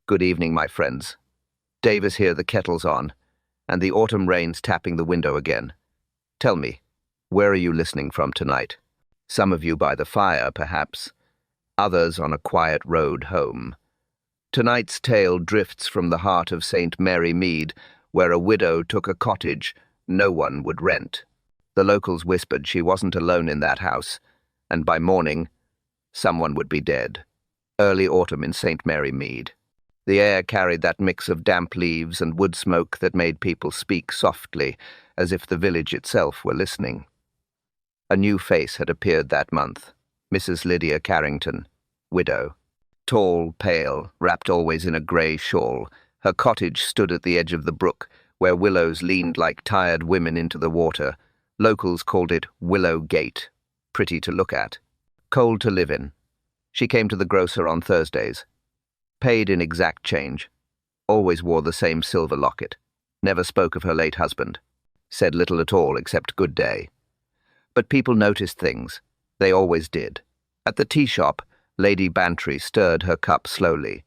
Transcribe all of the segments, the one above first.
Good evening, my friends. Davis here, the kettle's on, and the autumn rain's tapping the window again. Tell me, where are you listening from tonight? Some of you by the fire, perhaps. Others on a quiet road home. Tonight's tale drifts from the heart of St. Mary Mead, where a widow took a cottage no one would rent. The locals whispered she wasn't alone in that house, and by morning, someone would be dead. Early autumn in St. Mary Mead. The air carried that mix of damp leaves and wood smoke that made people speak softly, as if the village itself were listening. A new face had appeared that month, Mrs. Lydia Carrington, widow. Tall, pale, wrapped always in a grey shawl, her cottage stood at the edge of the brook, where willows leaned like tired women into the water. Locals called it Willow Gate, pretty to look at, cold to live in. She came to the grocer on Thursdays, paid in exact change, always wore the same silver locket, never spoke of her late husband, said little at all except good day. But people noticed things. They always did. At the tea shop, Lady Bantry stirred her cup slowly.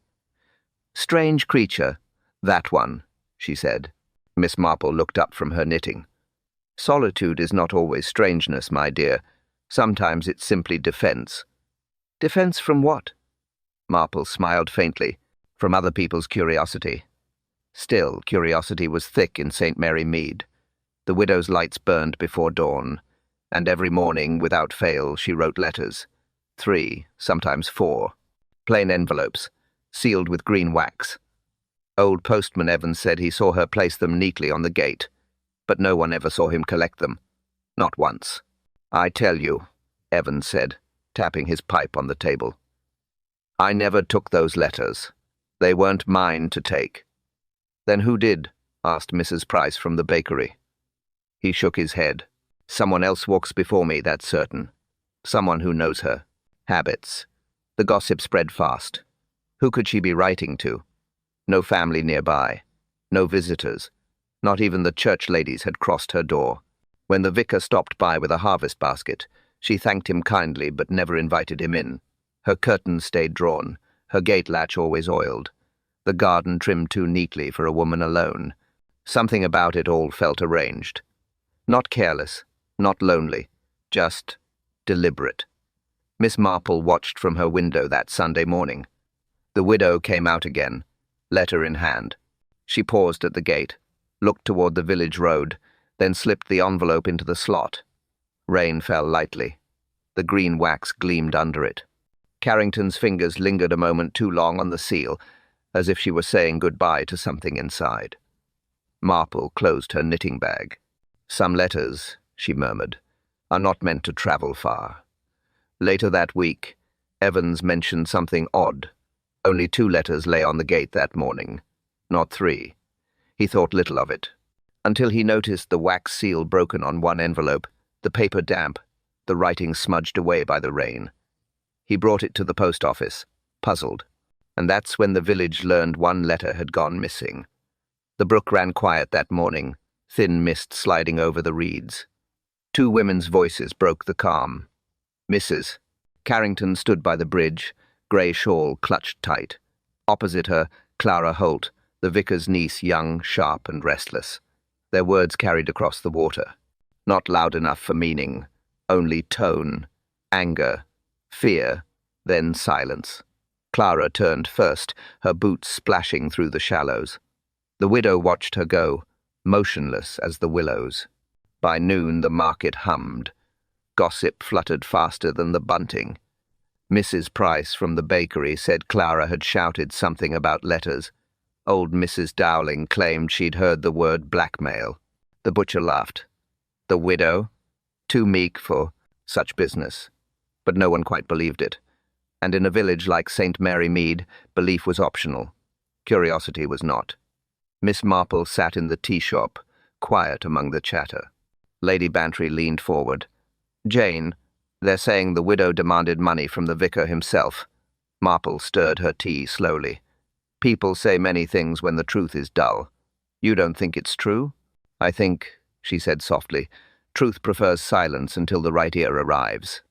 "Strange creature, that one," she said. Miss Marple looked up from her knitting. "Solitude is not always strangeness, my dear. Sometimes it's simply defense." "Defense from what?" Marple smiled faintly. "From other people's curiosity." Still, curiosity was thick in St. Mary Mead. The widow's lights burned before dawn, and every morning, without fail, she wrote letters. 3, sometimes 4. Plain envelopes, sealed with green wax. Old postman Evans said he saw her place them neatly on the gate, but no one ever saw him collect them. Not once. "I tell you," Evans said, tapping his pipe on the table, "I never took those letters. They weren't mine to take." "Then who did?" asked Mrs. Price from the bakery. He shook his head. "Someone else walks before me, that's certain. Someone who knows her. Habits." The gossip spread fast. Who could she be writing to? No family nearby. No visitors. Not even the church ladies had crossed her door. When the vicar stopped by with a harvest basket, she thanked him kindly but never invited him in. Her curtains stayed drawn, her gate latch always oiled, the garden trimmed too neatly for a woman alone. Something about it all felt arranged. Not careless, not lonely, just deliberate. Miss Marple watched from her window that Sunday morning. The widow came out again, letter in hand. She paused at the gate, looked toward the village road, then slipped the envelope into the slot. Rain fell lightly. The green wax gleamed under it. Carrington's fingers lingered a moment too long on the seal, as if she were saying goodbye to something inside. Marple closed her knitting bag. "Some letters," she murmured, "are not meant to travel far." Later that week, Evans mentioned something odd. Only 2 letters lay on the gate that morning, not 3. He thought little of it, until he noticed the wax seal broken on one envelope, the paper damp, the writing smudged away by the rain. He brought it to the post office, puzzled, and that's when the village learned one letter had gone missing. The brook ran quiet that morning, thin mist sliding over the reeds. 2 women's voices broke the calm. "Mrs." Carrington stood by the bridge, grey shawl clutched tight. Opposite her, Clara Holt, the vicar's niece, young, sharp, and restless. Their words carried across the water. Not loud enough for meaning, only tone, anger, fear, then silence. Clara turned first, her boots splashing through the shallows. The widow watched her go, motionless as the willows. By noon the market hummed. Gossip fluttered faster than the bunting. Mrs. Price from the bakery said Clara had shouted something about letters. Old Mrs. Dowling claimed she'd heard the word blackmail. The butcher laughed. The widow? Too meek for such business. But no one quite believed it. And in a village like St. Mary Mead, belief was optional. Curiosity was not. Miss Marple sat in the tea shop, quiet among the chatter. Lady Bantry leaned forward. "Jane, they're saying the widow demanded money from the vicar himself." Marple stirred her tea slowly. "People say many things when the truth is dull. You don't think it's true?" "I think," she said softly, "truth prefers silence until the right ear arrives."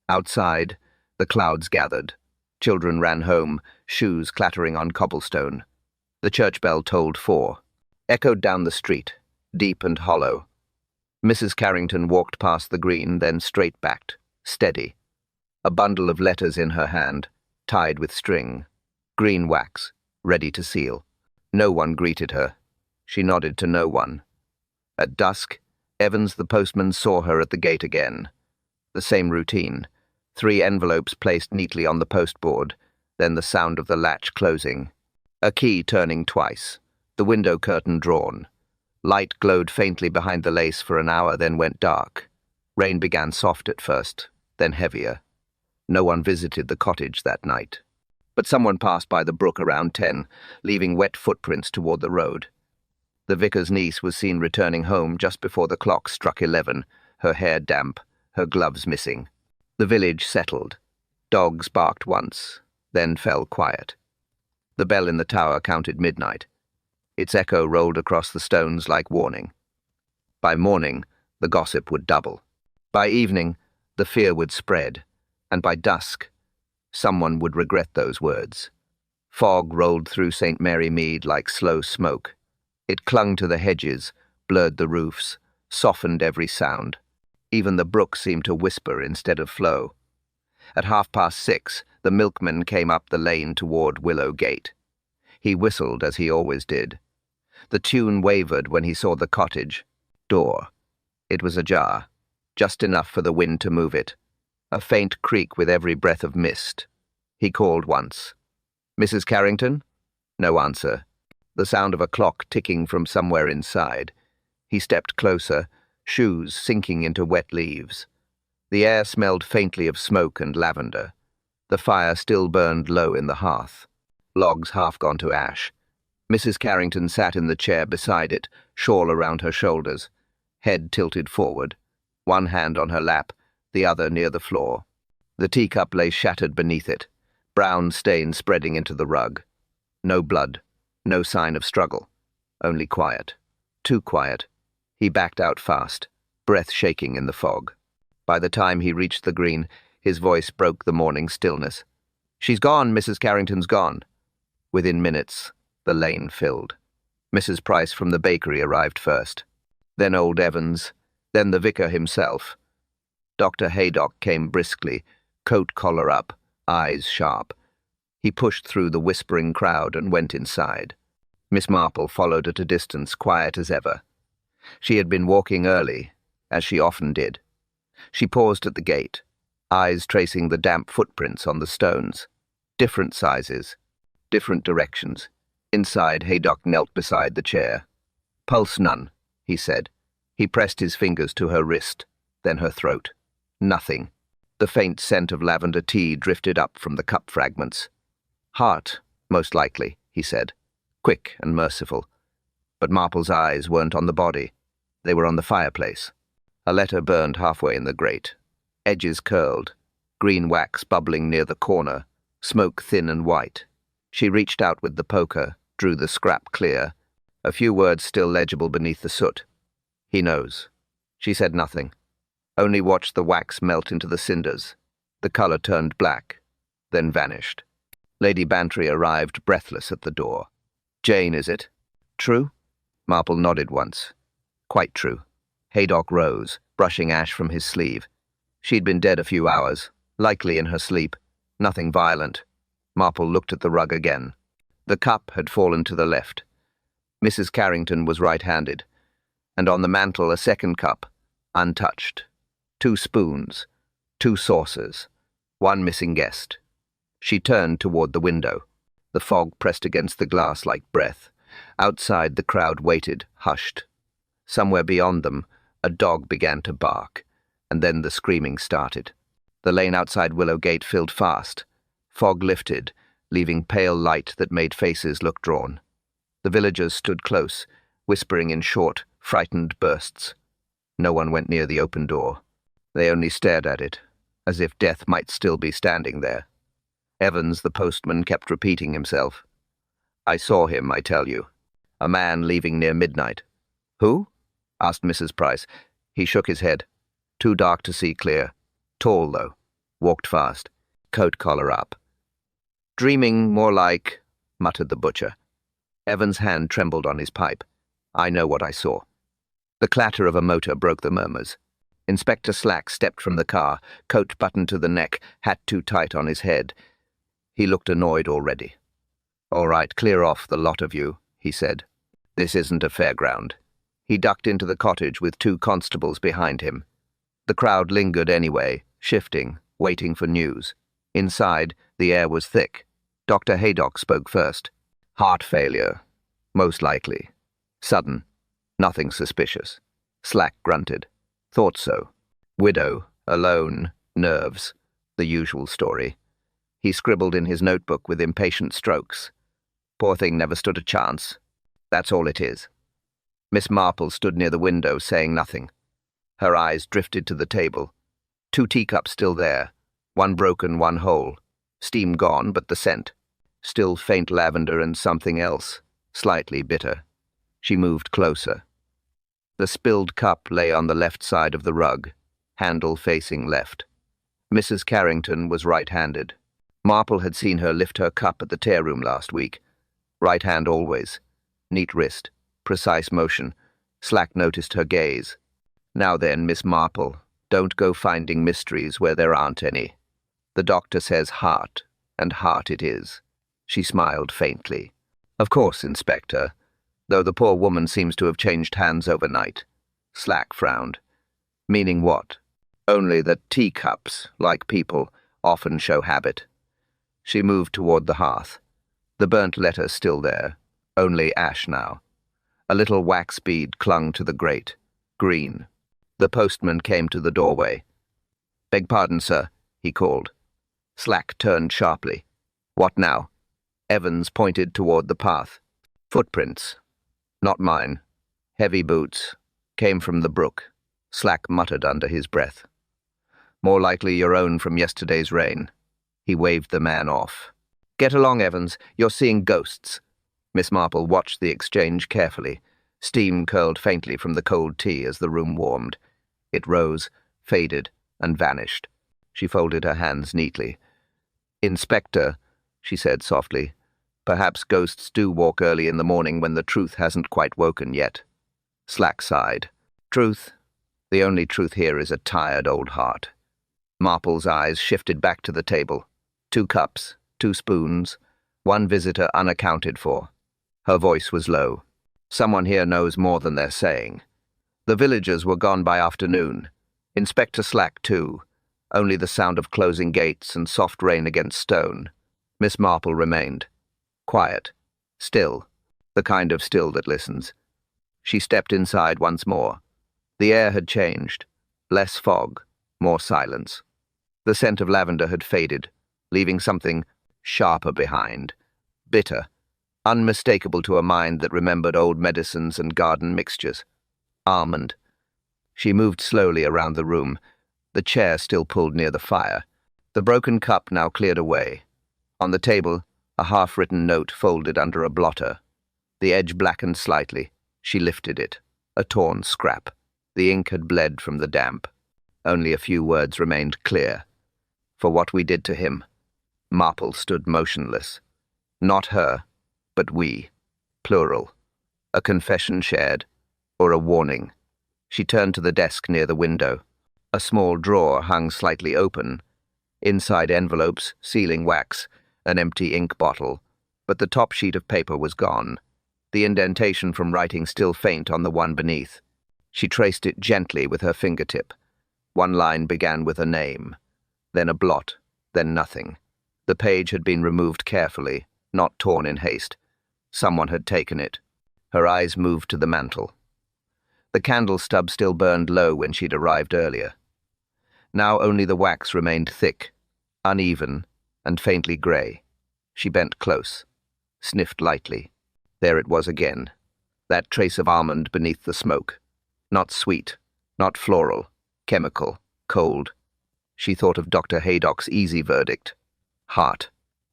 Outside, the clouds gathered. Children ran home, shoes clattering on cobblestone. The church bell tolled 4, echoed down the street, deep and hollow. Mrs. Carrington walked past the green, then straight-backed, steady. A bundle of letters in her hand, tied with string. Green wax, ready to seal. No one greeted her. She nodded to no one. At dusk, Evans the postman saw her at the gate again. The same routine. 3 envelopes placed neatly on the postboard, then the sound of the latch closing. A key turning twice. The window curtain drawn. Light glowed faintly behind the lace for an hour, then went dark. Rain began soft at first, then heavier. No one visited the cottage that night. But someone passed by the brook around 10, leaving wet footprints toward the road. The vicar's niece was seen returning home just before the clock struck 11, her hair damp, her gloves missing. The village settled. Dogs barked once, then fell quiet. The bell in the tower counted midnight. Its echo rolled across the stones like warning. By morning, the gossip would double. By evening, the fear would spread, and by dusk, someone would regret those words. Fog rolled through St. Mary Mead like slow smoke. It clung to the hedges, blurred the roofs, softened every sound. Even the brook seemed to whisper instead of flow. At 6:30, the milkman came up the lane toward Willow Gate. He whistled as he always did. The tune wavered when he saw the cottage door. It was ajar, just enough for the wind to move it. A faint creak with every breath of mist. He called once. "Mrs. Carrington?" No answer. The sound of a clock ticking from somewhere inside. He stepped closer, shoes sinking into wet leaves. The air smelled faintly of smoke and lavender. The fire still burned low in the hearth. Logs half gone to ash. Mrs. Carrington sat in the chair beside it, shawl around her shoulders, head tilted forward, one hand on her lap, the other near the floor. The teacup lay shattered beneath it, brown stain spreading into the rug. No blood, no sign of struggle, only quiet. Too quiet. He backed out fast, breath shaking in the fog. By the time he reached the green, his voice broke the morning stillness. "She's gone, Mrs. Carrington's gone." Within minutes, the lane filled. Mrs. Price from the bakery arrived first. Then old Evans, then the vicar himself. Dr. Haydock came briskly, coat collar up, eyes sharp. He pushed through the whispering crowd and went inside. Miss Marple followed at a distance, quiet as ever. She had been walking early, as she often did. She paused at the gate, eyes tracing the damp footprints on the stones. Different sizes, different directions. Inside, Haydock knelt beside the chair. "Pulse none," he said. He pressed his fingers to her wrist, then her throat. Nothing. The faint scent of lavender tea drifted up from the cup fragments. "Heart, most likely," he said, quick and merciful. But Marple's eyes weren't on the body. They were on the fireplace. A letter burned halfway in the grate. Edges curled, green wax bubbling near the corner, smoke thin and white. She reached out with the poker, drew the scrap clear, a few words still legible beneath the soot. "He knows." She said nothing, only watched the wax melt into the cinders. The colour turned black, then vanished. Lady Bantry arrived breathless at the door. "Jane, is it? True?" Marple nodded once. "Quite true." Haydock rose, brushing ash from his sleeve. She'd been dead a few hours, likely in her sleep. Nothing violent. Marple looked at the rug again. The cup had fallen to the left. Mrs. Carrington was right-handed, and on the mantel a second cup, untouched. 2 spoons, 2 saucers, 1 missing guest. She turned toward the window. The fog pressed against the glass like breath. Outside, the crowd waited, hushed. Somewhere beyond them, a dog began to bark, and then the screaming started. The lane outside Willow Gate filled fast. Fog lifted, leaving pale light that made faces look drawn. The villagers stood close, whispering in short, frightened bursts. No one went near the open door. They only stared at it, as if death might still be standing there. Evans, the postman, kept repeating himself. "I saw him, I tell you. A man leaving near midnight." "Who?" asked Mrs. Price. He shook his head. "Too dark to see clear. Tall, though. Walked fast. Coat collar up. Dreaming more like, muttered the butcher. Evan's hand trembled on his pipe. I know what I saw. The clatter of a motor broke the murmurs. Inspector Slack stepped from the car, coat buttoned to the neck, hat too tight on his head. He looked annoyed already. All right, clear off, the lot of you, he said. This isn't a fairground. He ducked into the cottage with 2 constables behind him. The crowd lingered anyway, shifting, waiting for news. Inside, the air was thick. Dr. Haydock spoke first. Heart failure. Most likely. Sudden. Nothing suspicious. Slack grunted. Thought so. Widow. Alone. Nerves. The usual story. He scribbled in his notebook with impatient strokes. Poor thing never stood a chance. That's all it is. Miss Marple stood near the window, saying nothing. Her eyes drifted to the table. 2 teacups still there. 1 broken, 1 whole. Steam gone, but the scent. Still faint lavender and something else, slightly bitter. She moved closer. The spilled cup lay on the left side of the rug, handle facing left. Mrs. Carrington was right-handed. Marple had seen her lift her cup at the tear room last week. Right hand always. Neat wrist. Precise motion. Slack noticed her gaze. Now then, Miss Marple, don't go finding mysteries where there aren't any. The doctor says heart, and heart it is. She smiled faintly. Of course, Inspector, though the poor woman seems to have changed hands overnight. Slack frowned. Meaning what? Only that teacups, like people, often show habit. She moved toward the hearth. The burnt letter still there, only ash now. A little wax bead clung to the grate. Green. The postman came to the doorway. Beg pardon, sir, he called. Slack turned sharply. What now? Evans pointed toward the path. Footprints. Not mine. Heavy boots. Came from the brook. Slack muttered under his breath. More likely your own from yesterday's rain. He waved the man off. Get along, Evans. You're seeing ghosts. Miss Marple watched the exchange carefully. Steam curled faintly from the cold tea as the room warmed. It rose, faded, and vanished. She folded her hands neatly. Inspector, she said softly, perhaps ghosts do walk early in the morning when the truth hasn't quite woken yet. Slack sighed. Truth? The only truth here is a tired old heart. Marple's eyes shifted back to the table. 2 cups, 2 spoons, 1 visitor unaccounted for. Her voice was low. Someone here knows more than they're saying. The villagers were gone by afternoon. Inspector Slack, too. Only the sound of closing gates and soft rain against stone. Miss Marple remained. Quiet. Still. The kind of still that listens. She stepped inside once more. The air had changed. Less fog. More silence. The scent of lavender had faded, leaving something sharper behind. Bitter. Unmistakable to a mind that remembered old medicines and garden mixtures. Almond. She moved slowly around the room, the chair still pulled near the fire. The broken cup now cleared away. On the table, a half-written note folded under a blotter. The edge blackened slightly. She lifted it. A torn scrap. The ink had bled from the damp. Only a few words remained clear. For what we did to him. Marple stood motionless. Not her, but we. Plural. A confession shared, or a warning. She turned to the desk near the window. A small drawer hung slightly open. Inside envelopes, sealing wax, an empty ink bottle, but the top sheet of paper was gone. The indentation from writing still faint on the one beneath. She traced it gently with her fingertip. One line began with a name, then a blot, then nothing. The page had been removed carefully, not torn in haste. Someone had taken it. Her eyes moved to the mantel. The candle stub still burned low when she'd arrived earlier. Now only the wax remained thick, uneven, and faintly grey. She bent close, sniffed lightly. There it was again, that trace of almond beneath the smoke. Not sweet, not floral, chemical, cold. She thought of Dr. Haydock's easy verdict. Heart.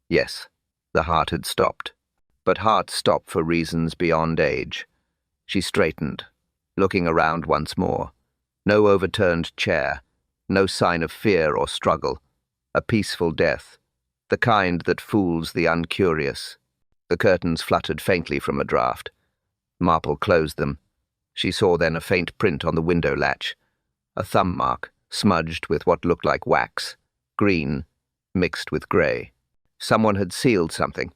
Yes, the heart had stopped. But hearts stop for reasons beyond age. She straightened, looking around once more. No overturned chair, no sign of fear or struggle. A peaceful death. the kind that fools the uncurious. The curtains fluttered faintly from a draught. Marple closed them. She saw then a faint print on the window latch, a thumb mark smudged with what looked like wax, green mixed with grey. Someone had sealed something,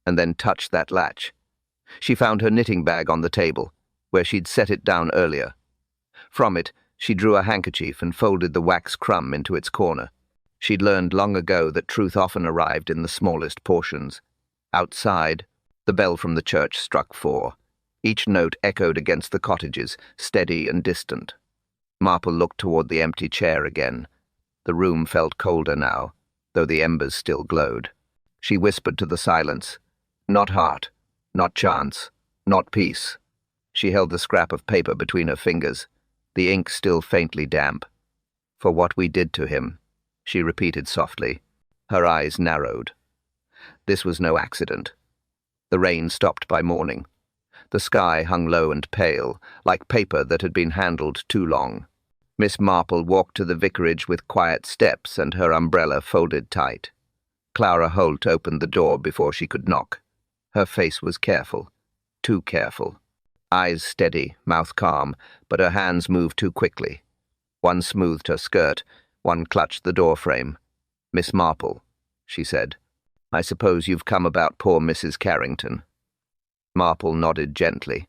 and then touched that latch. She found her knitting bag on the table, where she'd set it down earlier. From it, she drew a handkerchief and folded the wax crumb into its corner. She'd learned long ago that truth often arrived in the smallest portions. Outside, the bell from the church struck 4. Each note echoed against the cottages, steady and distant. Marple looked toward the empty chair again. The room felt colder now, though the embers still glowed. She whispered to the silence, "Not heart, not chance, not peace." She held the scrap of paper between her fingers, the ink still faintly damp. "For what we did to him," she repeated softly. Her eyes narrowed. This was no accident. The rain stopped by morning. The sky hung low and pale, like paper that had been handled too long. Miss Marple walked to the vicarage with quiet steps and her umbrella folded tight. Clara Holt opened the door before she could knock. Her face was careful, too careful. Eyes steady, mouth calm, but her hands moved too quickly. One smoothed her skirt, one clutched the door frame. "Miss Marple," she said, "I suppose you've come about poor Mrs. Carrington." Marple nodded gently.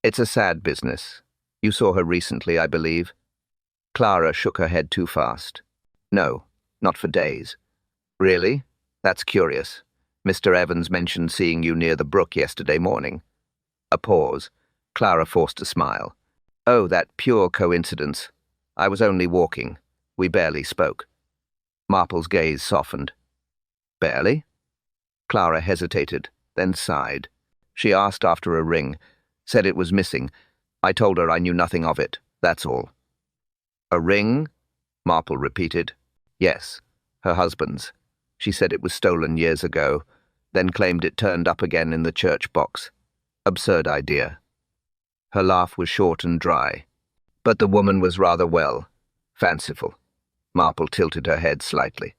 "It's a sad business. You saw her recently, I believe." Clara shook her head too fast. "No, not for days." "Really? That's curious. Mr. Evans mentioned seeing you near the brook yesterday morning." A pause. Clara forced a smile. "Oh, that pure coincidence. I was only walking. We barely spoke." Marple's gaze softened. "Barely?" Clara hesitated, then sighed. She asked after a ring, said it was missing. I told her I knew nothing of it, that's all." "A ring?" Marple repeated. "Yes, her husband's. She said it was stolen years ago, then claimed it turned up again in the church box. Absurd idea." Her laugh was short and dry. "But the woman was rather well. Fanciful." Marple tilted her head slightly.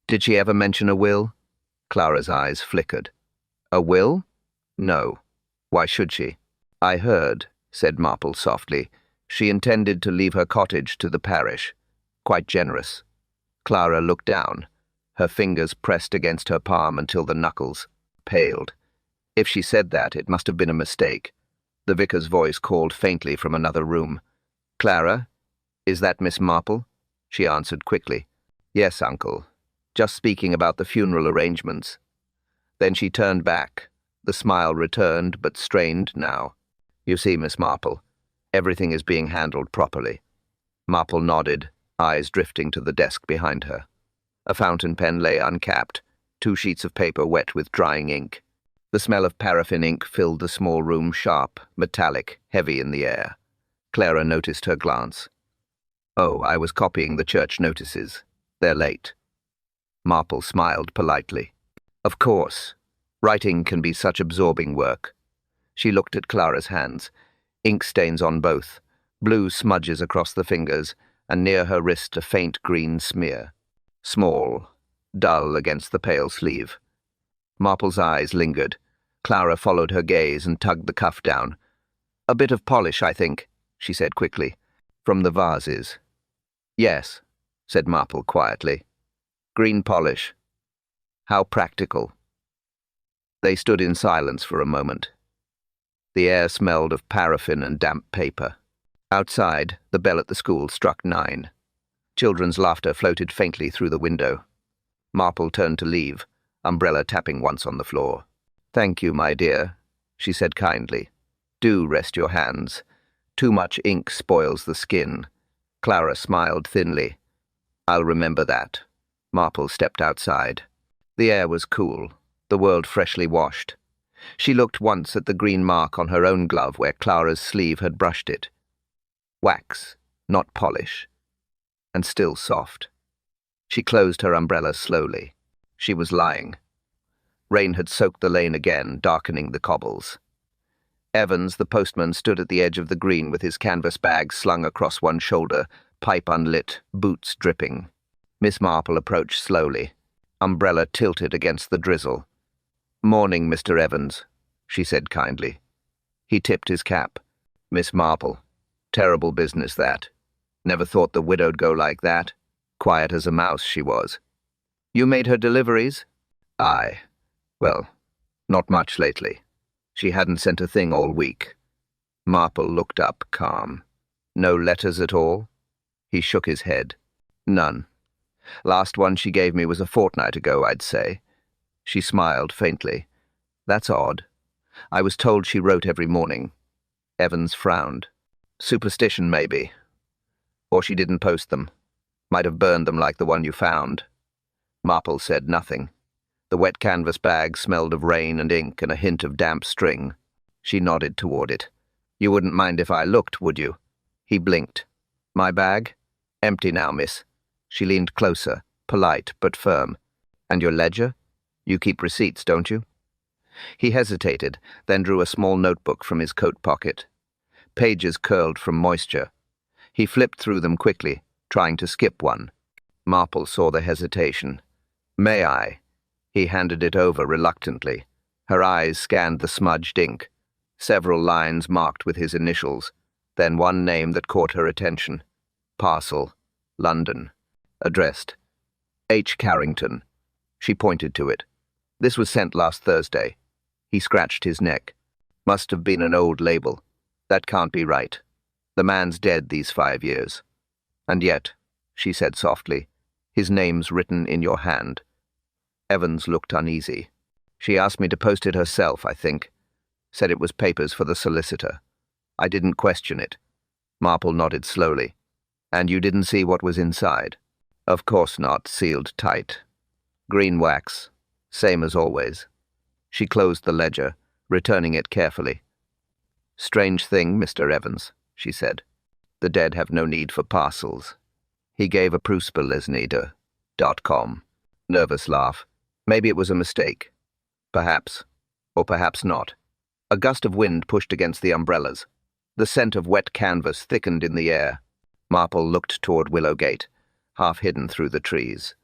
"Did she ever mention a will?" Clara's eyes flickered. "A will? No. Why should she?" "I heard," said Marple softly, "she intended to leave her cottage to the parish. Quite generous." Clara looked down. Her fingers pressed against her palm until the knuckles paled. If she said that, it must have been a mistake. The vicar's voice called faintly from another room. "Clara, is that Miss Marple?" She answered quickly. "Yes, uncle. Just speaking about the funeral arrangements." Then she turned back. The smile returned, but strained now. "You see, Miss Marple, everything is being handled properly." Marple nodded, eyes drifting to the desk behind her. A fountain pen lay uncapped, 2 sheets of paper wet with drying ink. The smell of paraffin ink filled the small room, sharp, metallic, heavy in the air. Clara noticed her glance. "Oh, I was copying the church notices. They're late." Marple smiled politely. "Of course. Writing can be such absorbing work." She looked at Clara's hands. Ink stains on both, blue smudges across the fingers, and near her wrist a faint green smear. Small, dull against the pale sleeve. Marple's eyes lingered. Clara followed her gaze and tugged the cuff down. "A bit of polish, I think," she said quickly. "From the vases." "Yes," said Marple quietly. "Green polish. How practical." They stood in silence for a moment. The air smelled of paraffin and damp paper. Outside, the bell at the school struck 9. Children's laughter floated faintly through the window. Marple turned to leave, umbrella tapping once on the floor. "Thank you, my dear," she said kindly. "Do rest your hands. Too much ink spoils the skin." Clara smiled thinly. "I'll remember that." Marple stepped outside. The air was cool, the world freshly washed. She looked once at the green mark on her own glove where Clara's sleeve had brushed it. Wax, not polish. And still soft. She closed her umbrella slowly. She was lying. Rain had soaked the lane again, darkening the cobbles. Evans, the postman, stood at the edge of the green with his canvas bag slung across one shoulder, pipe unlit, boots dripping. Miss Marple approached slowly. umbrella tilted against the drizzle. "Morning, Mr. Evans," she said kindly. He tipped his cap. "Miss Marple. Terrible business, that. Never thought the widow'd go like that. Quiet as a mouse, she was." "You made her deliveries?" "Aye. Well, not much lately. She hadn't sent a thing all week." Marple looked up, calm. "No letters at all?" He shook his head. "None. Last one she gave me was a fortnight ago, I'd say." She smiled faintly. "That's odd. I was told she wrote every morning." Evans frowned. "Superstition, maybe. Or she didn't post them. Might have burned them like the one you found." Marple said nothing. The wet canvas bag smelled of rain and ink and a hint of damp string. She nodded toward it. "You wouldn't mind if I looked, would you?" He blinked. "My bag? Empty now, miss." She leaned closer, polite but firm. "And your ledger? You keep receipts, don't you?" He hesitated, then drew a small notebook from his coat pocket. Pages curled from moisture. He flipped through them quickly, trying to skip one. Marple saw the hesitation. "May I?" He handed it over reluctantly. Her eyes scanned the smudged ink. Several lines marked with his initials, then one name that caught her attention. "Parcel, London." Addressed, H. Carrington. She pointed to it. "This was sent last Thursday." He scratched his neck. "Must have been an old label. That can't be right. The man's dead these 5 years. And yet," she said softly, "his name's written in your hand." Evans looked uneasy. "She asked me to post it herself, I think. Said it was papers for the solicitor. I didn't question it." Marple nodded slowly. "And you didn't see what was inside?" "Of course not, sealed tight. Green wax, same as always." She closed the ledger, returning it carefully. "Strange thing, Mr. Evans," she said. "The dead have no need for parcels." He gave a pruspelesnede.com. Nervous laugh. Maybe it was a mistake. Perhaps. Or perhaps not. A gust of wind pushed against the umbrellas. The scent of wet canvas thickened in the air. Marple looked toward Willowgate, half hidden through the trees.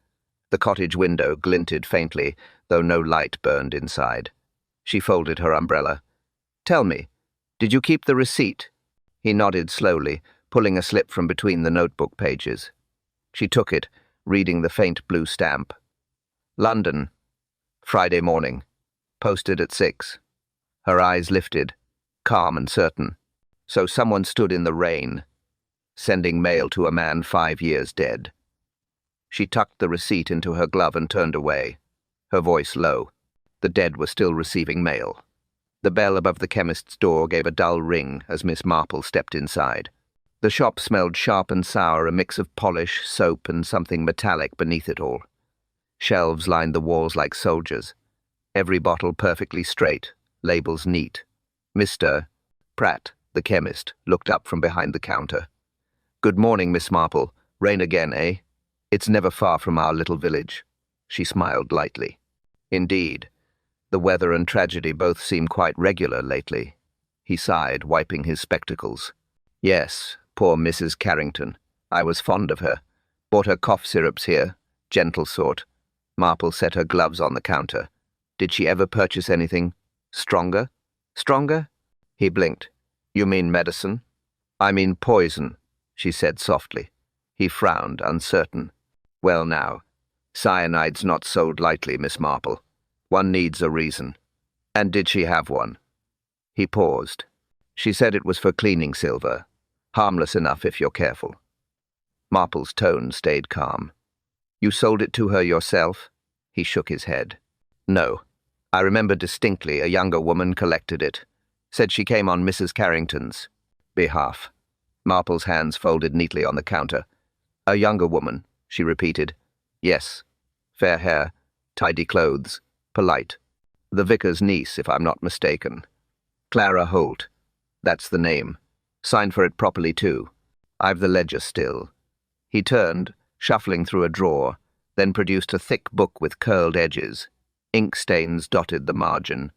The cottage window glinted faintly, though no light burned inside. She folded her umbrella. "Tell me, did you keep the receipt?" He nodded slowly, pulling a slip from between the notebook pages. She took it, reading the faint blue stamp. "London, Friday morning. Posted at 6. Her eyes lifted, calm and certain. So someone stood in the rain, sending mail to a man 5 years dead. She tucked the receipt into her glove and turned away, her voice low. The dead were still receiving mail. The bell above the chemist's door gave a dull ring as Miss Marple stepped inside. The shop smelled sharp and sour, a mix of polish, soap, and something metallic beneath it all. Shelves lined the walls like soldiers. Every bottle perfectly straight, labels neat. Mr. Pratt, the chemist, looked up from behind the counter. "Good morning, Miss Marple. Rain again, eh? It's never far from our little village." She smiled lightly. "Indeed. The weather and tragedy both seem quite regular lately." He sighed, wiping his spectacles. "Yes, poor Mrs. Carrington. I was fond of her. Bought her cough syrups here. Gentle sort." Marple set her gloves on the counter. "Did she ever purchase anything stronger?" "Stronger?" He blinked. "You mean medicine?" "I mean poison," she said softly. He frowned, uncertain. "Well now, cyanide's not sold lightly, Miss Marple. One needs a reason." "And did she have one?" He paused. "She said it was for cleaning silver. Harmless enough if you're careful." Marple's tone stayed calm. "You sold it to her yourself?" He shook his head. "No. I remember distinctly a younger woman collected it. Said she came on Mrs. Carrington's behalf." Marple's hands folded neatly on the counter. "A younger woman," she repeated. "Yes. Fair hair, tidy clothes, polite. The vicar's niece, if I'm not mistaken. Clara Holt. That's the name. Signed for it properly, too. I've the ledger still." He turned, shuffling through a drawer, then produced a thick book with curled edges. Ink stains dotted the margin.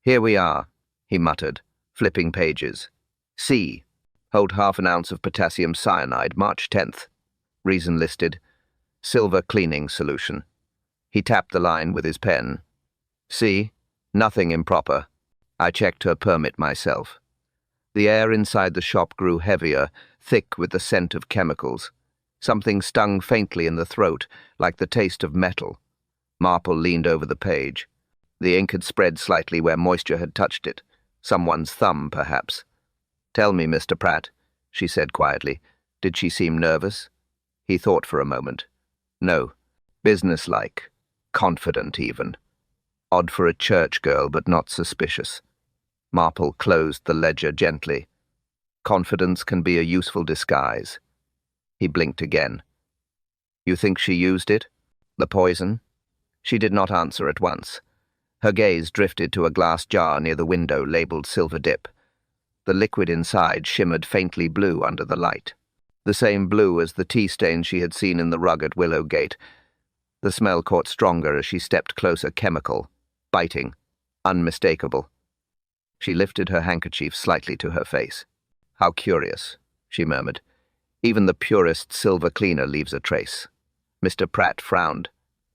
"Here we are," he muttered, flipping pages. "C. Hold ½ ounce of potassium cyanide, March 10th. Reason listed. Silver cleaning solution. He tapped the line with his pen. See? Nothing improper. I checked her permit myself. The air inside the shop grew heavier, thick with the scent of chemicals. Something stung faintly in the throat, like the taste of metal. Marple leaned over the page. The ink had spread slightly where moisture had touched it. Someone's thumb, perhaps. "Tell me, Mr. Pratt," she said quietly. Did she seem nervous? He thought for a moment. No. Businesslike. Confident, even. Odd for a church girl, but not suspicious. Marple closed the ledger gently. Confidence can be a useful disguise. He blinked again. You think she used it? The poison? She did not answer at once. Her gaze drifted to a glass jar near the window labeled Silver Dip. The liquid inside shimmered faintly blue under the light. The same blue as the tea stain she had seen in the rug at Willowgate. The smell caught stronger as she stepped closer. Chemical, biting, unmistakable. She lifted her handkerchief slightly to her face. How curious, she murmured. Even the purest silver cleaner leaves a trace. Mr. Pratt frowned.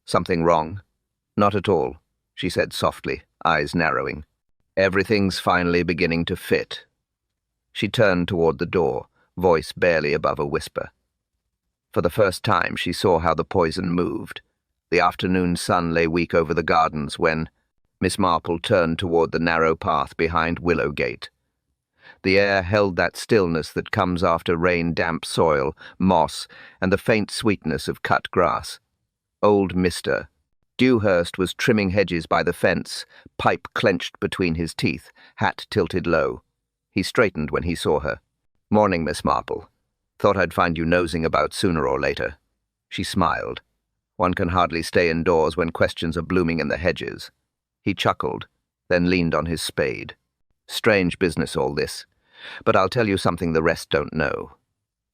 Something wrong? Not at all, she said softly, eyes narrowing. Everything's finally beginning to fit. She turned toward the door, voice barely above a whisper. For the first time she saw how the poison moved. The afternoon sun lay weak over the gardens when Miss Marple turned toward the narrow path behind Willowgate. The air held that stillness that comes after rain-damp soil, moss, and the faint sweetness of cut grass. Old Mr. Dewhurst was trimming hedges by the fence, pipe clenched between his teeth, hat tilted low. He straightened when he saw her. "Morning, Miss Marple. Thought I'd find you nosing about sooner or later." She smiled. One can hardly stay indoors when questions are blooming in the hedges. He chuckled, then leaned on his spade. "Strange business, all this. But I'll tell you something the rest don't know."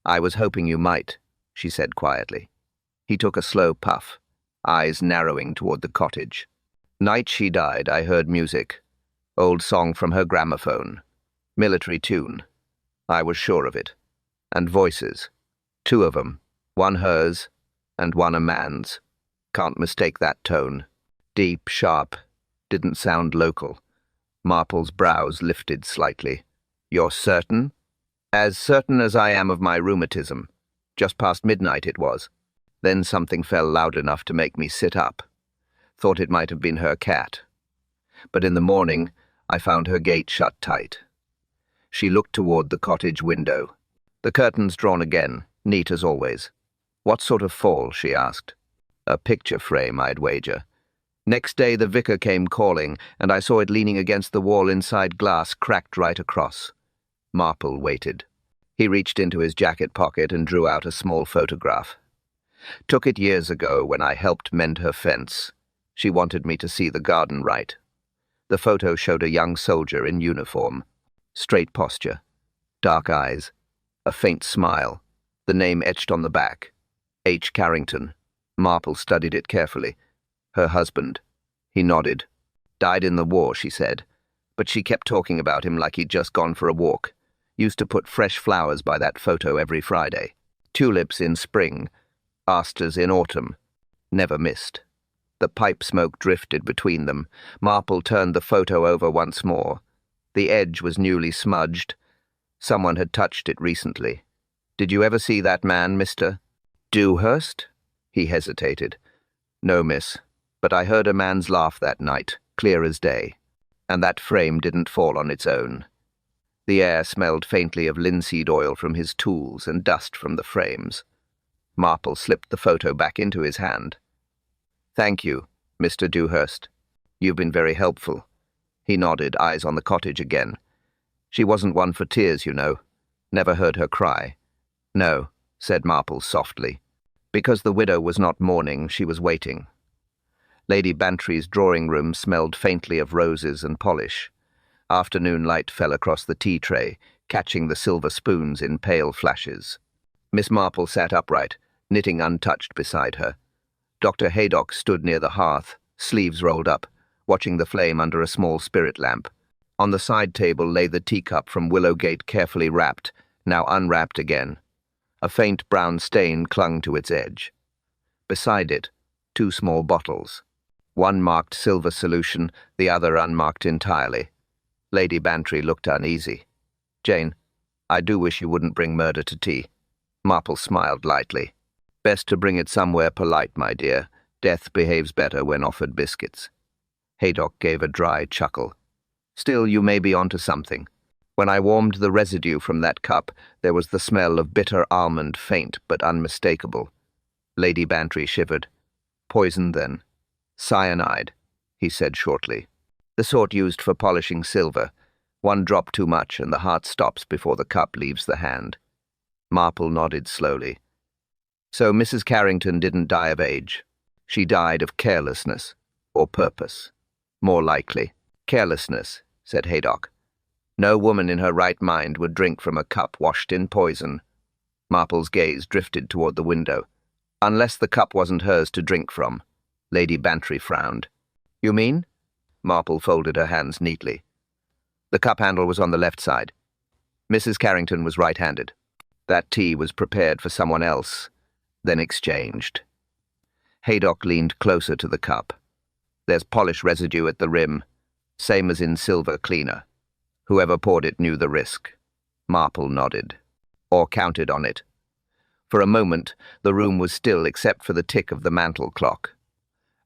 "I was hoping you might," she said quietly. He took a slow puff, eyes narrowing toward the cottage. "Night she died, I heard music. Old song from her gramophone. Military tune. I was sure of it. And voices. 2 of them. One hers, and one a man's. Can't mistake that tone. Deep, sharp. Didn't sound local." Marple's brows lifted slightly. "You're certain?" "As certain as I am of my rheumatism. Just past midnight it was. Then something fell loud enough to make me sit up. Thought it might have been her cat. But in the morning, I found her gate shut tight." She looked toward the cottage window. The curtains drawn again, neat as always. "What sort of fall?" she asked. "A picture frame, I'd wager. Next day the vicar came calling, and I saw it leaning against the wall inside glass cracked right across." Marple waited. He reached into his jacket pocket and drew out a small photograph. "Took it years ago when I helped mend her fence. She wanted me to see the garden right." The photo showed a young soldier in uniform. Straight posture, dark eyes, a faint smile, the name etched on the back. H. Carrington. Marple studied it carefully. Her husband. He nodded. "Died in the war," she said. But she kept talking about him like he'd just gone for a walk. Used to put fresh flowers by that photo every Friday. Tulips in spring, asters in autumn. Never missed. The pipe smoke drifted between them. Marple turned the photo over once more. The edge was newly smudged. Someone had touched it recently. "Did you ever see that man, Mr. Dewhurst?" He hesitated. "No, miss. But I heard a man's laugh that night, clear as day. And that frame didn't fall on its own." The air smelled faintly of linseed oil from his tools and dust from the frames. Marple slipped the photo back into his hand. "Thank you, Mr. Dewhurst. You've been very helpful." He nodded, eyes on the cottage again. "She wasn't one for tears, you know. Never heard her cry." "No," said Marple softly. Because the widow was not mourning, she was waiting. Lady Bantry's drawing-room smelled faintly of roses and polish. Afternoon light fell across the tea tray, catching the silver spoons in pale flashes. Miss Marple sat upright, knitting untouched beside her. Dr. Haydock stood near the hearth, sleeves rolled up, watching the flame under a small spirit lamp. On the side table lay the teacup from Willowgate, carefully wrapped, now unwrapped again. A faint brown stain clung to its edge. Beside it, 2 small bottles. One marked silver solution, the other unmarked entirely. Lady Bantry looked uneasy. "Jane, I do wish you wouldn't bring murder to tea." Marple smiled lightly. "Best to bring it somewhere polite, my dear. Death behaves better when offered biscuits." Haydock gave a dry chuckle. "Still, you may be onto something. When I warmed the residue from that cup, there was the smell of bitter almond, faint but unmistakable." Lady Bantry shivered. "Poison, then?" "Cyanide," he said shortly. "The sort used for polishing silver. 1 drop too much and the heart stops before the cup leaves the hand." Marple nodded slowly. "So Mrs. Carrington didn't die of age. She died of carelessness, or purpose." "More likely." "Carelessness," said Haydock. "No woman in her right mind would drink from a cup washed in poison." Marple's gaze drifted toward the window. "Unless the cup wasn't hers to drink from." Lady Bantry frowned. "You mean?" Marple folded her hands neatly. "The cup handle was on the left side. Mrs. Carrington was right-handed. That tea was prepared for someone else, then exchanged." Haydock leaned closer to the cup. "There's polish residue at the rim, same as in silver cleaner. Whoever poured it knew the risk." Marple nodded. "Or counted on it." For a moment, the room was still except for the tick of the mantel clock.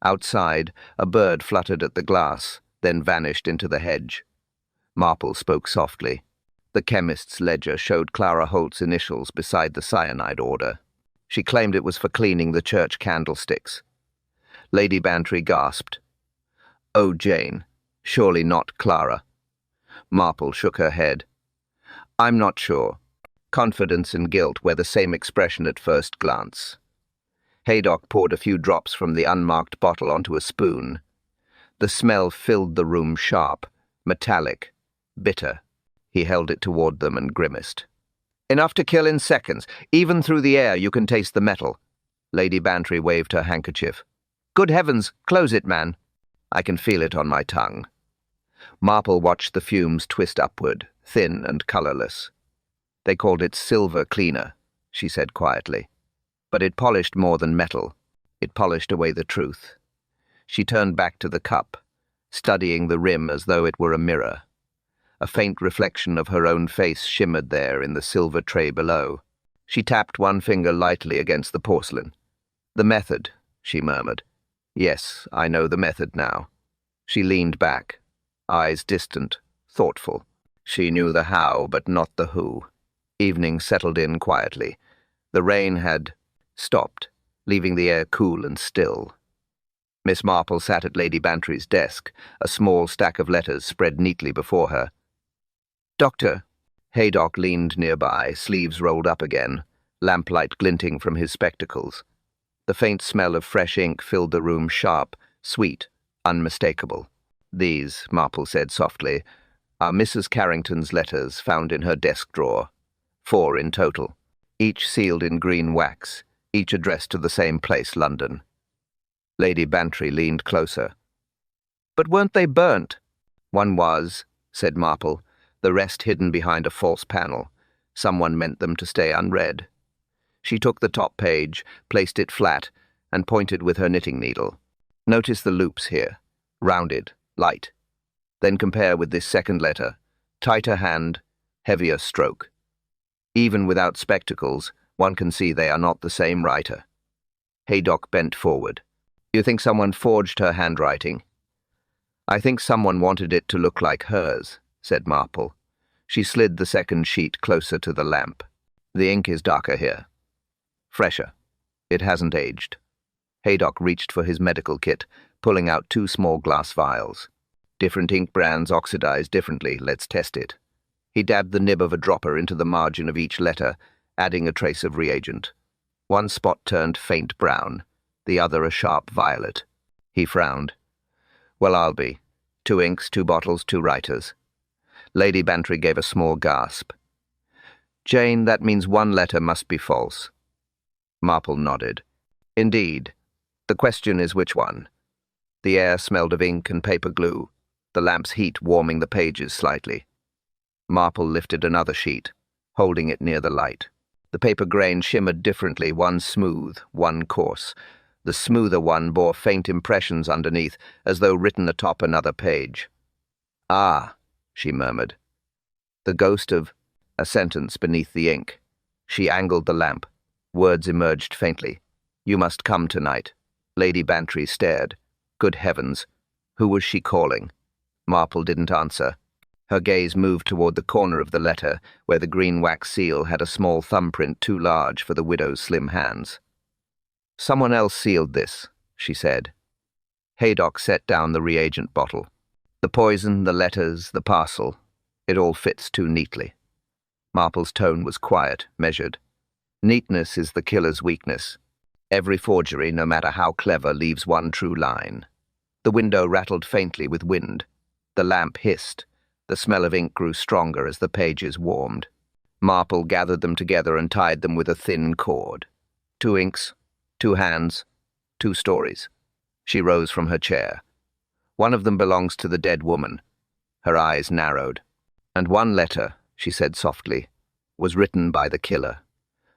Outside, a bird fluttered at the glass, then vanished into the hedge. Marple spoke softly. The chemist's ledger showed Clara Holt's initials beside the cyanide order. She claimed it was for cleaning the church candlesticks. Lady Bantry gasped. "Oh, Jane, surely not Clara." Marple shook her head. "I'm not sure. Confidence and guilt wear the same expression at first glance." Haydock poured a few drops from the unmarked bottle onto a spoon. The smell filled the room sharp, metallic, bitter. He held it toward them and grimaced. "Enough to kill in seconds. Even through the air you can taste the metal." Lady Bantry waved her handkerchief. "Good heavens, close it, man. I can feel it on my tongue." Marple watched the fumes twist upward, thin and colorless. "They called it silver cleaner," she said quietly. "But it polished more than metal. It polished away the truth." She turned back to the cup, studying the rim as though it were a mirror. A faint reflection of her own face shimmered there in the silver tray below. She tapped one finger lightly against the porcelain. "The method," she murmured. "Yes, I know the method now." She leaned back, eyes distant, thoughtful. She knew the how, but not the who. Evening settled in quietly. The rain had stopped, leaving the air cool and still. Miss Marple sat at Lady Bantry's desk, a small stack of letters spread neatly before her. "Doctor." Haydock leaned nearby, sleeves rolled up again, lamplight glinting from his spectacles. The faint smell of fresh ink filled the room sharp, sweet, unmistakable. "These," Marple said softly, "are Mrs. Carrington's letters found in her desk drawer. 4 in total, each sealed in green wax, each addressed to the same place, London." Lady Bantry leaned closer. "But weren't they burnt?" "One was," said Marple, "the rest hidden behind a false panel. Someone meant them to stay unread." She took the top page, placed it flat, and pointed with her knitting needle. "Notice the loops here, rounded, light. Then compare with this second letter, tighter hand, heavier stroke. Even without spectacles, one can see they are not the same writer." Haydock bent forward. "You think someone forged her handwriting?" "I think someone wanted it to look like hers," said Marple. She slid the second sheet closer to the lamp. "The ink is darker here. Fresher. It hasn't aged." Haydock reached for his medical kit, pulling out 2 small glass vials. "Different ink brands oxidize differently. Let's test it." He dabbed the nib of a dropper into the margin of each letter, adding a trace of reagent. One spot turned faint brown, the other a sharp violet. He frowned. "Well, I'll be. 2 inks, 2 bottles, 2 writers." Lady Bantry gave a small gasp. "Jane, that means one letter must be false." Marple nodded. "Indeed. The question is which one?" The air smelled of ink and paper glue, the lamp's heat warming the pages slightly. Marple lifted another sheet, holding it near the light. The paper grain shimmered differently, one smooth, one coarse. The smoother one bore faint impressions underneath, as though written atop another page. "Ah," she murmured. The ghost of a sentence beneath the ink. She angled the lamp. Words emerged faintly. "You must come tonight." Lady Bantry stared. Good heavens! Who was she calling? Marple didn't answer. Her gaze moved toward the corner of the letter, where the green wax seal had a small thumbprint too large for the widow's slim hands. "Someone else sealed this," she said. Haydock set down the reagent bottle. "The poison, the letters, the parcel. It all fits too neatly." Marple's tone was quiet, measured. "Neatness is the killer's weakness. Every forgery, no matter how clever, leaves one true line." The window rattled faintly with wind. The lamp hissed. The smell of ink grew stronger as the pages warmed. Marple gathered them together and tied them with a thin cord. 2 inks, 2 hands, 2 stories. She rose from her chair. "One of them belongs to the dead woman." Her eyes narrowed. "And 1 letter," she said softly, "was written by the killer."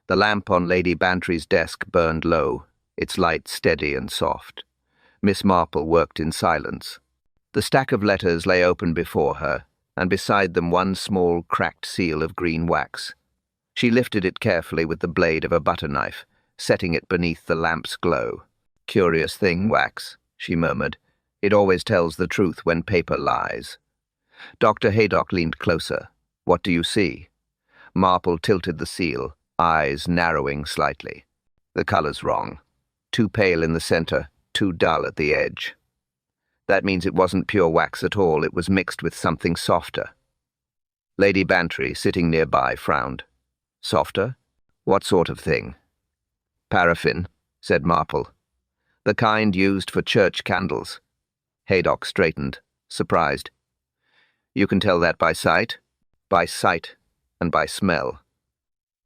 The lamp on Lady Bantry's desk burned low, its light steady and soft. Miss Marple worked in silence. The stack of letters lay open before her, and beside them 1 small, cracked seal of green wax. She lifted it carefully with the blade of a butter knife, setting it beneath the lamp's glow. "Curious thing, wax," she murmured. "It always tells the truth when paper lies." Dr. Haydock leaned closer. "What do you see?" Marple tilted the seal, eyes narrowing slightly. "The color's wrong. Too pale in the center, too dull at the edge. That means it wasn't pure wax at all, it was mixed with something softer." Lady Bantry, sitting nearby, frowned. "Softer? What sort of thing?" "Paraffin," said Marple. "The kind used for church candles." Haydock straightened, surprised. "You can tell that by sight?" "By sight, and by smell."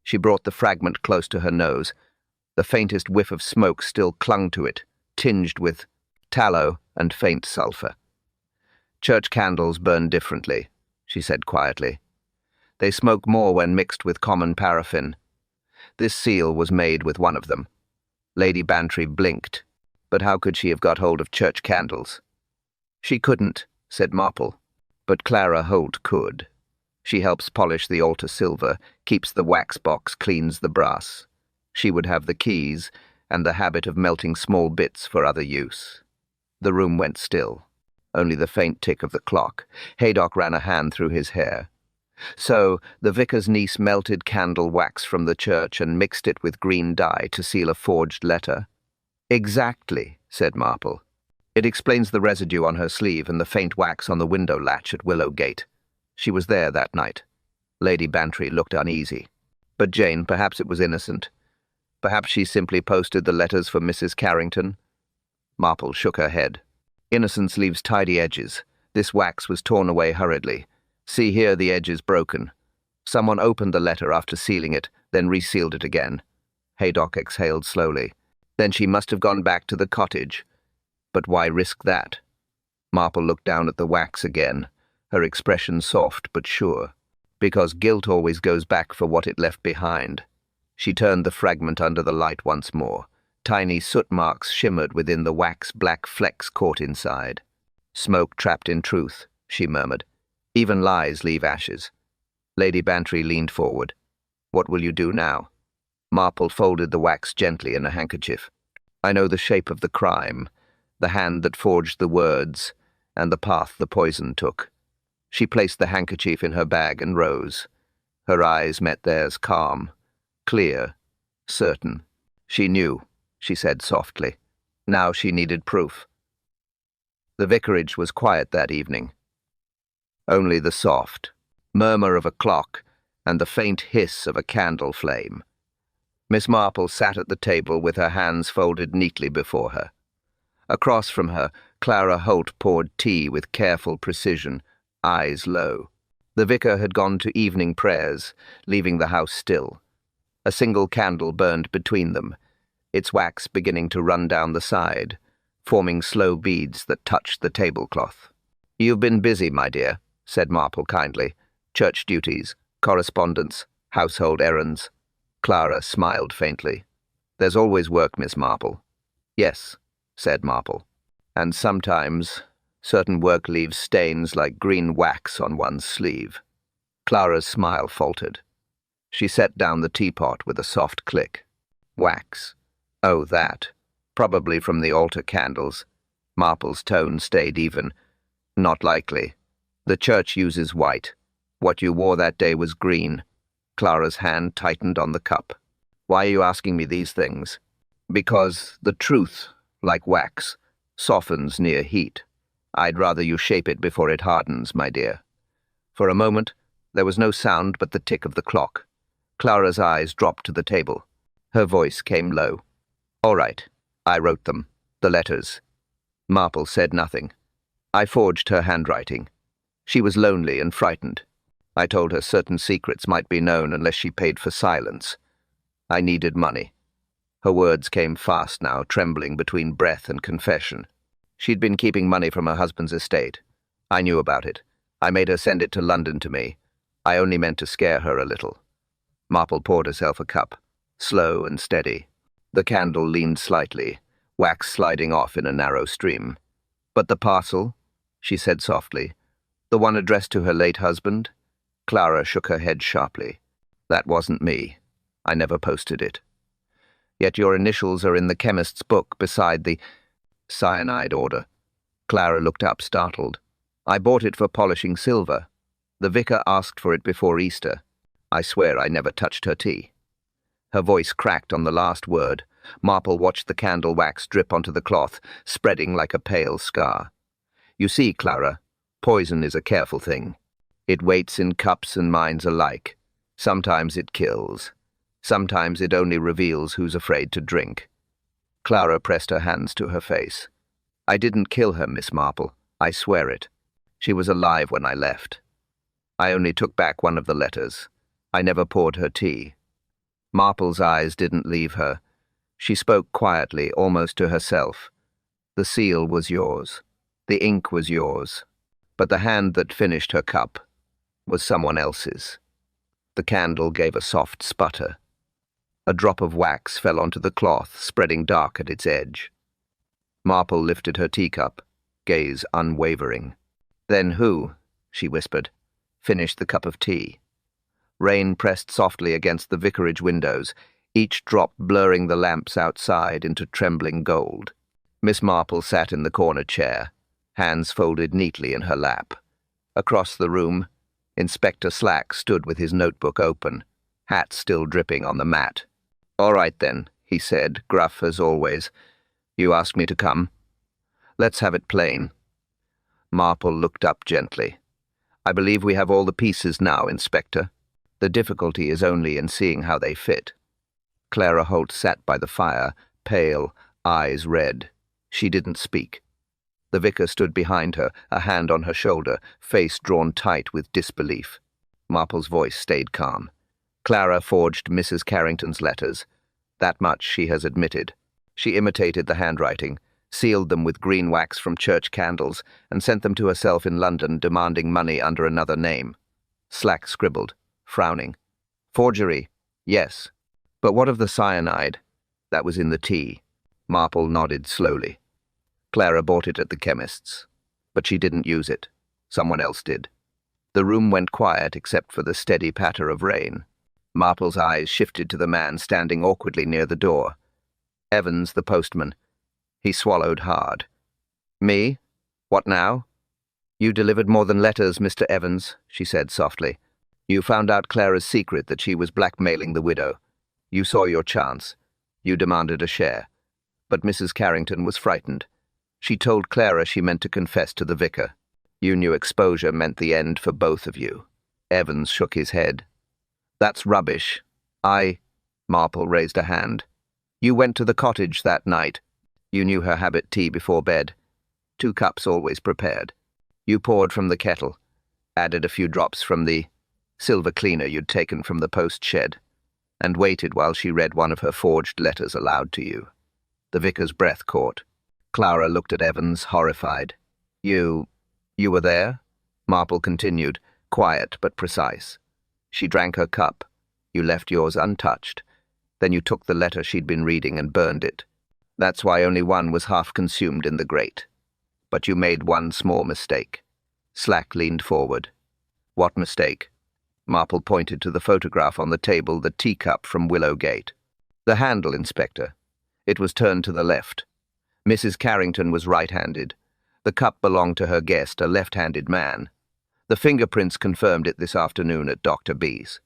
She brought the fragment close to her nose. The faintest whiff of smoke still clung to it, tinged with tallow and faint sulfur. "Church candles burn differently," she said quietly. "They smoke more when mixed with common paraffin. This seal was made with one of them." Lady Bantry blinked. But how could she have got hold of church candles? "She couldn't," said Marple. "But Clara Holt could. She helps polish the altar silver, keeps the wax box, cleans the brass. She would have the keys and the habit of melting small bits for other use." The room went still. Only the faint tick of the clock. Haydock ran a hand through his hair. "So, the vicar's niece melted candle wax from the church and mixed it with green dye to seal a forged letter?" "Exactly," said Marple. "It explains the residue on her sleeve and the faint wax on the window latch at Willowgate. She was there that night." Lady Bantry looked uneasy. "But Jane, perhaps it was innocent. Perhaps she simply posted the letters for Mrs. Carrington." Marple shook her head. "Innocence leaves tidy edges. This wax was torn away hurriedly. See here, the edge is broken. Someone opened the letter after sealing it, then resealed it again." Haydock exhaled slowly. "Then she must have gone back to the cottage. But why risk that?" Marple looked down at the wax again, her expression soft but sure. "Because guilt always goes back for what it left behind." She turned the fragment under the light once more. Tiny soot marks shimmered within the wax-black flecks caught inside. "Smoke trapped in truth," she murmured. "Even lies leave ashes." Lady Bantry leaned forward. "What will you do now?" Marple folded the wax gently in a handkerchief. "I know the shape of the crime, the hand that forged the words, and the path the poison took." She placed the handkerchief in her bag and rose. Her eyes met theirs, calm, clear, certain. "She knew," she said softly. Now she needed proof. The vicarage was quiet that evening. Only the soft murmur of a clock and the faint hiss of a candle flame. Miss Marple sat at the table with her hands folded neatly before her. Across from her, Clara Holt poured tea with careful precision, eyes low. The vicar had gone to evening prayers, leaving the house still. A single candle burned between them, its wax beginning to run down the side, forming slow beads that touched the tablecloth. "You've been busy, my dear," said Marple kindly. "Church duties, correspondence, household errands." Clara smiled faintly. "There's always work, Miss Marple." Yes, said Marple. And sometimes certain work leaves stains like green wax on one's sleeve. Clara's smile faltered. She set down the teapot with a soft click. Wax. Oh, that. Probably from the altar candles. Marple's tone stayed even. Not likely. The church uses white. What you wore that day was green. Clara's hand tightened on the cup. Why are you asking me these things? Because the truth, like wax, softens near heat. I'd rather you shape it before it hardens, my dear. For a moment, there was no sound but the tick of the clock. Clara's eyes dropped to the table. Her voice came low. All right, I wrote them, the letters. Marple said nothing. I forged her handwriting. She was lonely and frightened. I told her certain secrets might be known unless she paid for silence. I needed money. Her words came fast now, trembling between breath and confession. She'd been keeping money from her husband's estate. I knew about it. I made her send it to London to me. I only meant to scare her a little. Marple poured herself a cup, slow and steady. The candle leaned slightly, wax sliding off in a narrow stream. But the parcel, she said softly, the one addressed to her late husband? Clara shook her head sharply. That wasn't me. I never posted it. Yet your initials are in the chemist's book beside the cyanide order. Clara looked up, startled. I bought it for polishing silver. The vicar asked for it before Easter. I swear I never touched her tea. Her voice cracked on the last word. Marple watched the candle wax drip onto the cloth, spreading like a pale scar. You see, Clara, poison is a careful thing. It waits in cups and minds alike. Sometimes it kills. Sometimes it only reveals who's afraid to drink. Clara pressed her hands to her face. I didn't kill her, Miss Marple. I swear it. She was alive when I left. I only took back one of the letters. I never poured her tea. Marple's eyes didn't leave her. She spoke quietly, almost to herself. The seal was yours. The ink was yours. But the hand that finished her cup was someone else's. The candle gave a soft sputter. A drop of wax fell onto the cloth, spreading dark at its edge. Marple lifted her teacup, gaze unwavering. Then who, she whispered, finished the cup of tea? Rain pressed softly against the vicarage windows, each drop blurring the lamps outside into trembling gold. Miss Marple sat in the corner chair, hands folded neatly in her lap. Across the room, Inspector Slack stood with his notebook open, hat still dripping on the mat. All right then, he said, gruff as always. You asked me to come. Let's have it plain. Marple looked up gently. I believe we have all the pieces now, Inspector. The difficulty is only in seeing how they fit. Clara Holt sat by the fire, pale, eyes red. She didn't speak. The vicar stood behind her, a hand on her shoulder, face drawn tight with disbelief. Marple's voice stayed calm. Clara forged Mrs. Carrington's letters. That much she has admitted. She imitated the handwriting, sealed them with green wax from church candles, and sent them to herself in London, demanding money under another name. Slack scribbled, frowning. Forgery, yes. But what of the cyanide? That was in the tea. Marple nodded slowly. Clara bought it at the chemist's, but she didn't use it. Someone else did. The room went quiet except for the steady patter of rain. Marple's eyes shifted to the man standing awkwardly near the door. Evans, the postman. He swallowed hard. Me? What now? You delivered more than letters, Mr. Evans, she said softly. You found out Clara's secret that she was blackmailing the widow. You saw your chance. You demanded a share. But Mrs. Carrington was frightened. She told Clara she meant to confess to the vicar. You knew exposure meant the end for both of you. Evans shook his head. That's rubbish. Marple raised a hand. You went to the cottage that night. You knew her habit tea before bed. 2 cups always prepared. You poured from the kettle, added a few drops from the silver cleaner you'd taken from the post shed, and waited while she read one of her forged letters aloud to you. The vicar's breath caught. Clara looked at Evans, horrified. You were there? Marple continued, quiet but precise. She drank her cup. You left yours untouched. Then you took the letter she'd been reading and burned it. That's why only one was half consumed in the grate. But you made one small mistake. Slack leaned forward. What mistake? Marple pointed to the photograph on the table, the teacup from Willowgate. The handle, Inspector. It was turned to the left. Mrs. Carrington was right-handed. The cup belonged to her guest, a left-handed man. The fingerprints confirmed it this afternoon at Dr. B's.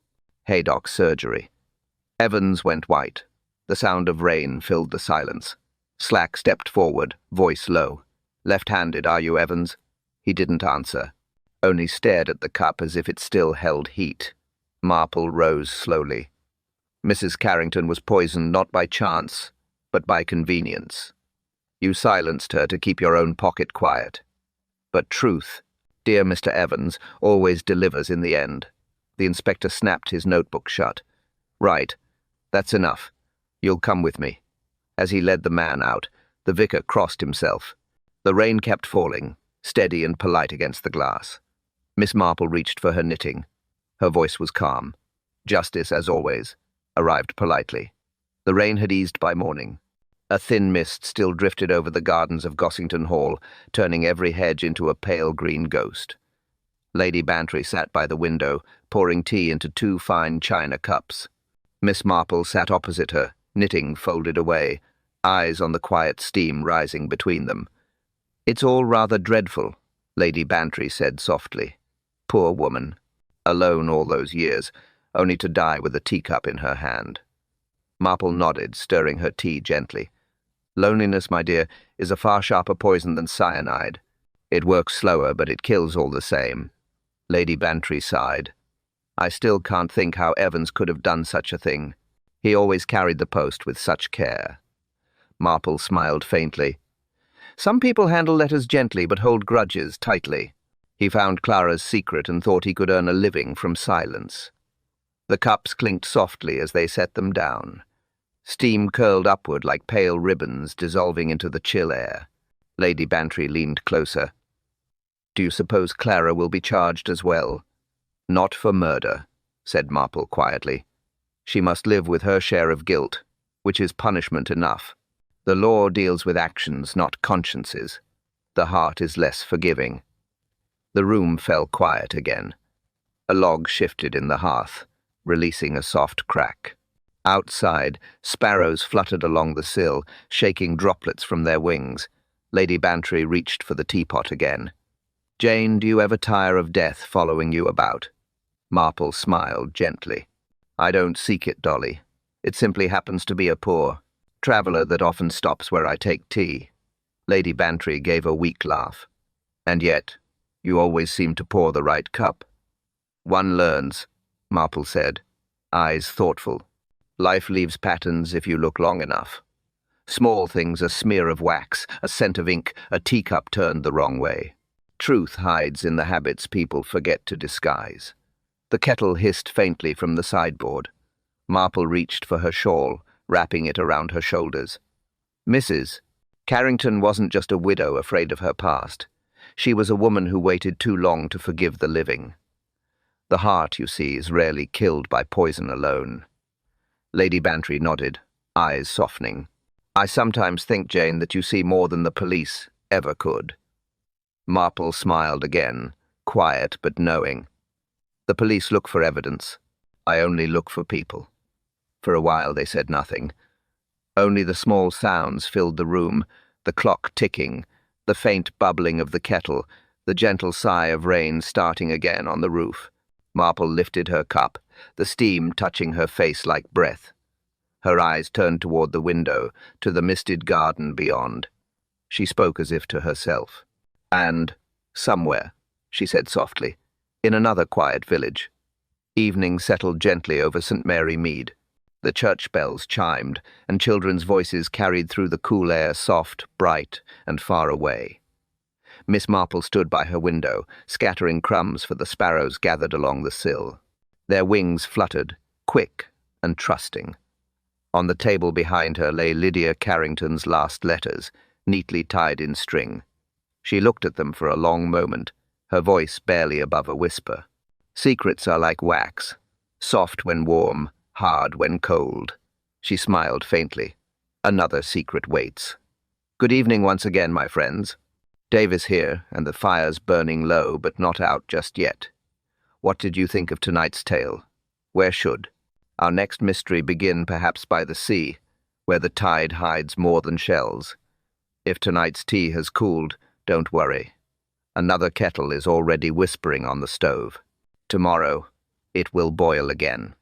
Haydock's surgery. Evans went white. The sound of rain filled the silence. Slack stepped forward, voice low. Left-handed, are you, Evans? He didn't answer, only stared at the cup as if it still held heat. Marple rose slowly. Mrs. Carrington was poisoned not by chance, but by convenience. You silenced her to keep your own pocket quiet. But truth, dear Mr. Evans, always delivers in the end. The inspector snapped his notebook shut. Right, that's enough. You'll come with me. As he led the man out, the vicar crossed himself. The rain kept falling, steady and polite against the glass. Miss Marple reached for her knitting. Her voice was calm. Justice, as always, arrived politely. The rain had eased by morning. A thin mist still drifted over the gardens of Gossington Hall, turning every hedge into a pale green ghost. Lady Bantry sat by the window, pouring tea into 2 fine china cups. Miss Marple sat opposite her, knitting folded away, eyes on the quiet steam rising between them. It's all rather dreadful, Lady Bantry said softly. Poor woman. Alone all those years, only to die with a teacup in her hand. Marple nodded, stirring her tea gently. Loneliness, my dear, is a far sharper poison than cyanide. It works slower, but it kills all the same. Lady Bantry sighed. I still can't think how Evans could have done such a thing. He always carried the post with such care. Marple smiled faintly. Some people handle letters gently but hold grudges tightly. He found Clara's secret and thought he could earn a living from silence. The cups clinked softly as they set them down. Steam curled upward like pale ribbons dissolving into the chill air. Lady Bantry leaned closer. Do you suppose Clara will be charged as well? Not for murder, said Marple quietly. She must live with her share of guilt, which is punishment enough. The law deals with actions, not consciences. The heart is less forgiving. The room fell quiet again. A log shifted in the hearth, releasing a soft crack. Outside, sparrows fluttered along the sill, shaking droplets from their wings. Lady Bantry reached for the teapot again. Jane, do you ever tire of death following you about? Marple smiled gently. I don't seek it, Dolly. It simply happens to be a poor traveller that often stops where I take tea. Lady Bantry gave a weak laugh. And yet, you always seem to pour the right cup. One learns, Marple said, eyes thoughtful. Life leaves patterns if you look long enough. Small things, a smear of wax, a scent of ink, a teacup turned the wrong way. Truth hides in the habits people forget to disguise. The kettle hissed faintly from the sideboard. Marple reached for her shawl, wrapping it around her shoulders. Mrs. Carrington wasn't just a widow afraid of her past. She was a woman who waited too long to forgive the living. The heart, you see, is rarely killed by poison alone. Lady Bantry nodded, eyes softening. I sometimes think, Jane, that you see more than the police ever could. Marple smiled again, quiet but knowing. The police look for evidence. I only look for people. For a while they said nothing. Only the small sounds filled the room, the clock ticking, the faint bubbling of the kettle, the gentle sigh of rain starting again on the roof. Marple lifted her cup, the steam touching her face like breath. Her eyes turned toward the window, to the misted garden beyond. She spoke as if to herself. And somewhere, she said softly, in another quiet village. Evening settled gently over St. Mary Mead. The church bells chimed, and children's voices carried through the cool air, soft, bright, and far away. Miss Marple stood by her window, scattering crumbs for the sparrows gathered along the sill. Their wings fluttered, quick and trusting. On the table behind her lay Lydia Carrington's last letters, neatly tied in string. She looked at them for a long moment, her voice barely above a whisper. Secrets are like wax, soft when warm, hard when cold. She smiled faintly. Another secret waits. Good evening once again, my friends. Davis here, and the fire's burning low, but not out just yet. What did you think of tonight's tale? Where should our next mystery begin? Perhaps by the sea, where the tide hides more than shells. If tonight's tea has cooled, don't worry. Another kettle is already whispering on the stove. Tomorrow, it will boil again.